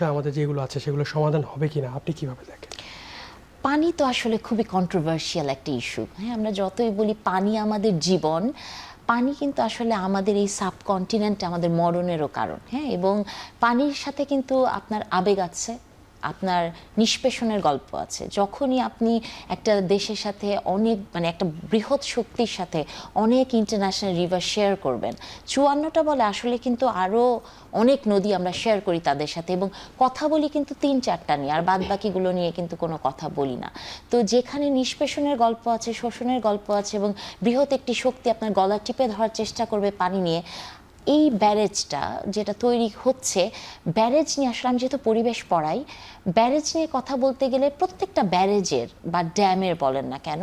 আমাদের যেগুলো আছে সেগুলো সমাধান হবে কিনা আপনি কিভাবে দেখেন? পানি তো আসলে খুবই কন্ট্রোভার্সিয়াল একটা ইস্যু। হ্যাঁ, আমরা যতই বলি পানি আমাদের জীবন, পানি কিন্তু আসলে আমাদের এই সাবকন্টিনেন্টে আমাদের মরণেরও কারণ। হ্যাঁ, এবং পানির সাথে কিন্তু আপনার আবেগ আছে, আপনার নিষ্পেষণের গল্প আছে। যখনই আপনি একটা দেশের সাথে অনেক একটা বৃহৎ শক্তির সাথে অনেক ইন্টারন্যাশনাল রিভার শেয়ার করবেন, 54টা বলে আসলে কিন্তু আরও অনেক নদী আমরা শেয়ার করি তাদের সাথে, এবং কথা বলি কিন্তু 3-4টা নিয়ে, আর বাদ বাকিগুলো নিয়ে কিন্তু কোনো কথা বলি না। তো যেখানে নিষ্পেষণের গল্প আছে, শোষণের গল্প আছে, এবং বৃহৎ একটি শক্তি আপনার গলা টিপে ধরার চেষ্টা করবে পানি নিয়ে, এই ব্যারেজটা যেটা তৈরি হচ্ছে, ব্যারেজ নিয়ে আসলে আমি যেহেতু পরিবেশ পড়াই, ব্যারেজ নিয়ে কথা বলতে গেলে প্রত্যেকটা ব্যারেজের বা ড্যামের বলেন না কেন,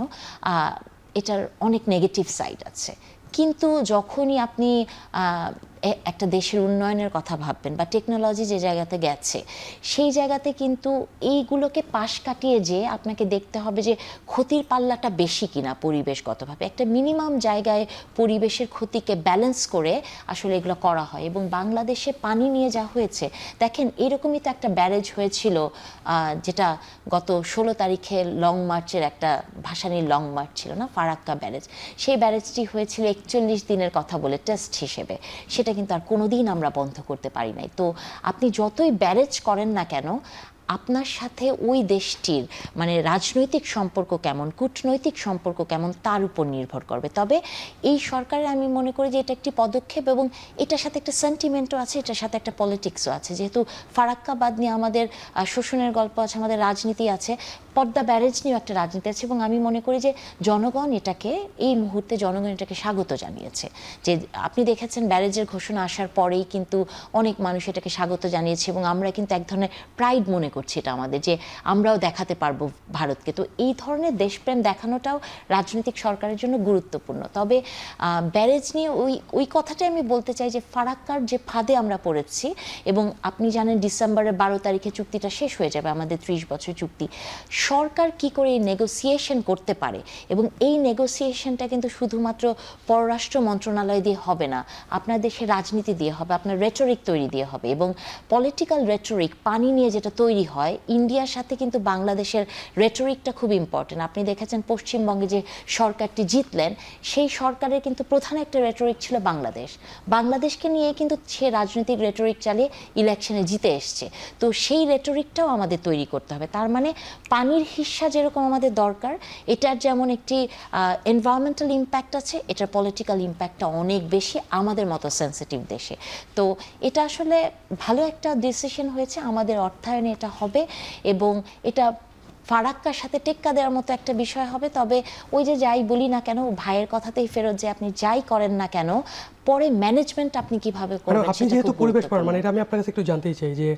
এটার অনেক নেগেটিভ সাইড আছে। কিন্তু যখনই আপনি একটা দেশের উন্নয়নের কথা ভাববেন বা টেকনোলজি যে জায়গাতে গেছে, সেই জায়গাতে কিন্তু এইগুলোকে পাশ কাটিয়ে যে আপনাকে দেখতে হবে যে ক্ষতির পাল্লাটা বেশি কিনা পরিবেশগতভাবে। একটা মিনিমাম জায়গায় পরিবেশের ক্ষতিকে ব্যালেন্স করে আসলে এগুলো করা হয়। এবং বাংলাদেশে পানি নিয়ে যা হয়েছে, দেখেন এরকমই তো একটা ব্যারেজ হয়েছিল, যেটা গত 16 তারিখে লং মার্চের একটা ভাসানির লং মার্চ ছিল না, ফারাক্কা ব্যারেজ। সেই ব্যারেজটি হয়েছিল 41 দিনের কথা বলে টেস্ট হিসেবে, সেটা কিন্তু আর কোনোদিন আমরা বন্ধ করতে পারি নাই। তো আপনি যতই ব্যারেজ করেন না কেন, আপনার সাথে ওই দেশটির রাজনৈতিক সম্পর্ক কেমন, কূটনৈতিক সম্পর্ক কেমন, তার উপর নির্ভর করবে। তবে এই সরকারের আমি মনে করি যে এটা একটি পদক্ষেপ, এবং এটার সাথে একটা সেন্টিমেন্টও আছে, এটার সাথে একটা পলিটিক্সও আছে। যেহেতু ফারাক্কা বাদ নিয়ে আমাদের শোষণের গল্প আছে, আমাদের রাজনীতি আছে, পদ্মা ব্যারেজ নিয়েও একটা রাজনীতি আছে, এবং আমি মনে করি যে জনগণ এটাকে এই মুহূর্তে এটাকে স্বাগত জানিয়েছে। যে আপনি দেখেছেন ব্যারেজের ঘোষণা আসার পরেই কিন্তু অনেক মানুষ এটাকে স্বাগত জানিয়েছে, এবং আমরা কিন্তু এক ধরনের প্রাইড মনে করছি এটা আমাদের, যে আমরাও দেখাতে পারবো ভারতকে। তো এই ধরনের দেশপ্রেম দেখানোটাও রাজনৈতিক সরকারের জন্য গুরুত্বপূর্ণ। তবে ব্যারেজ নিয়ে ওই কথাটাই আমি বলতে চাই যে ফারাক্কার যে ফাঁদে আমরা পড়েছি, এবং আপনি জানেন ডিসেম্বরের 12 তারিখে চুক্তিটা শেষ হয়ে যাবে, আমাদের 30 বছর চুক্তি। সরকার কি করে এই নেগোসিয়েশন করতে পারে, এবং এই নেগোসিয়েশনটা কিন্তু শুধুমাত্র পররাষ্ট্র মন্ত্রণালয় দিয়ে হবে না, আপনার দেশের রাজনীতি দিয়ে হবে, আপনার রেটরিক তৈরি দিয়ে হবে। এবং পলিটিক্যাল রেটরিক পানি নিয়ে যেটা তৈরি হয়, ইন্ডিয়ার সাথে কিন্তু বাংলাদেশের রেটরিকটা খুব ইম্পর্টেন্ট। আপনি দেখেছেন পশ্চিমবঙ্গে যে সরকারটি জিতলেন, সেই সরকারের কিন্তু প্রধান একটা রেটরিক ছিল বাংলাদেশকে নিয়ে কিন্তু সে রাজনৈতিক রেটরিক চালিয়ে ইলেকশনে জিতে এসছে। তো সেই রেটরিকটাও আমাদের তৈরি করতে হবে। তার মানে পানির হিস্সা যেরকম আমাদের দরকার, এটার যেমন একটি এনভায়রনমেন্টাল ইম্প্যাক্ট আছে, এটার পলিটিক্যাল ইম্প্যাক্টটা অনেক বেশি আমাদের মতো সেন্সিটিভ দেশে। তো এটা আসলে ভালো একটা ডিসিশন হয়েছে, আমাদের অর্থায়নে এটা হবে, এবং এটা ফারাক্কার সাথে টেক্কা দেওয়ার মতো একটা বিষয় হবে। তবে ওই যে যাই বলি না কেন, ভাইয়ের কথাতেই ফেরত, যে আপনি যাই করেন না কেন, পরে ম্যানেজমেন্ট আপনি কিভাবে করবেন। আপনি যেহেতু পরিবেশ পড়ান, এটা আমি আপনার কাছে একটু জানতেই চাই যে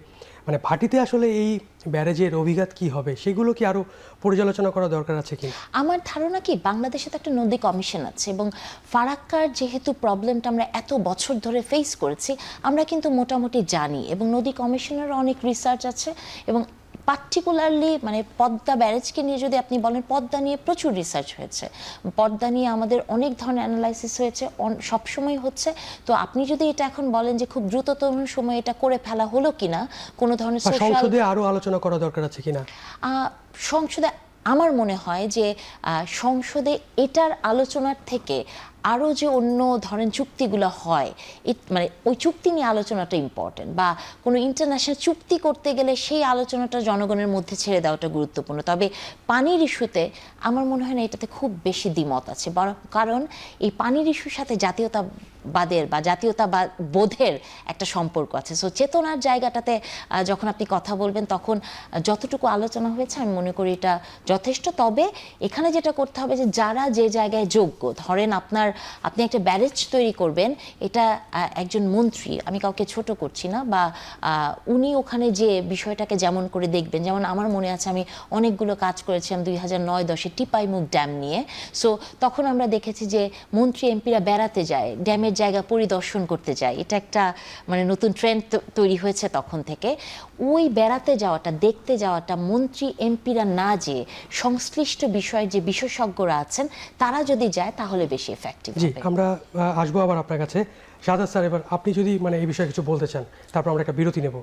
ভাটিতে আসলে এই ব্যারেজের অভিঘাত কি হবে, সেগুলো কি আরো পর্যালোচনা করা দরকার আছে কি? আমার ধারণা কি, বাংলাদেশে তো একটা নদী কমিশন আছে, এবং ফারাক্কার যেহেতু প্রবলেমটা আমরা এত বছর ধরে ফেস করেছি, আমরা কিন্তু মোটামুটি জানি, এবং নদী কমিশনেরও অনেক রিসার্চ আছে। এবং পার্টিকুলারলি পদ্মা ব্যারেজকে নিয়ে যদি আপনি বলেন, পদ্মা নিয়ে প্রচুর রিসার্চ হয়েছে, পদ্মা নিয়ে আমাদের অনেক ধরনের অ্যানালাইসিস হয়েছে, সবসময় হচ্ছে। তো আপনি যদি এটা এখন বলেন যে খুব দ্রুততম সময়ে এটা করে ফেলা হলো কিনা, কোনো ধরনের সংসদে আরো আলোচনা করা দরকার আছে কিনা, সংসদে আমার মনে হয় যে সংসদে এটার আলোচনার থেকে আরও যে অন্য ধরনের চুক্তিগুলো হয়, ওই চুক্তি নিয়ে আলোচনাটা ইম্পর্টেন্ট, বা কোনো ইন্টারন্যাশনাল চুক্তি করতে গেলে সেই আলোচনাটা জনগণের মধ্যে ছেড়ে দেওয়াটা গুরুত্বপূর্ণ। তবে পানির ইস্যুতে আমার মনে হয় না এটাতে খুব বেশি দ্বিমত আছে, কারণ এই পানির ইস্যুর সাথে জাতীয়তাবাদের বা বোধের একটা সম্পর্ক আছে। সো চেতনার জায়গাটাতে যখন আপনি কথা বলবেন, তখন যতটুকু আলোচনা হয়েছে আমি মনে করি এটা যথেষ্ট। তবে এখানে যেটা করতে হবে, যে যারা যে জায়গায় যোগ্য, ধরেন আপনি একটা ব্যারেজ তৈরি করবেন, এটা একজন মন্ত্রী, আমি কাউকে ছোট করছি না, বা উনি ওখানে যে বিষয়টাকে যেমন করে দেখবেন, যেমন আমার মনে আছে আমি অনেকগুলো কাজ করেছিলাম 2009-10-এ টিপাইমুখ ড্যাম নিয়ে। সো তখন আমরা দেখেছি যে মন্ত্রী এমপিরা বেড়াতে যায়, ড্যামের জায়গা পরিদর্শন করতে যায়, এটা একটা নতুন ট্রেন্ড তৈরি হয়েছে তখন থেকে। ওই বেড়াতে যাওয়াটা, দেখতে যাওয়াটা, মন্ত্রী এমপিরা না যেয়ে সংশ্লিষ্ট বিষয়ে যে বিশেষজ্ঞরা আছেন তারা যদি যায়, তাহলে বেশি এফেক্টিভ হবে। আমরা আসবো আবার আপনার কাছে। শাহাদাত স্যার, এবার আপনি যদি এই বিষয়ে কিছু বলতে চান, তারপর আমরা একটা বিরতি নেব।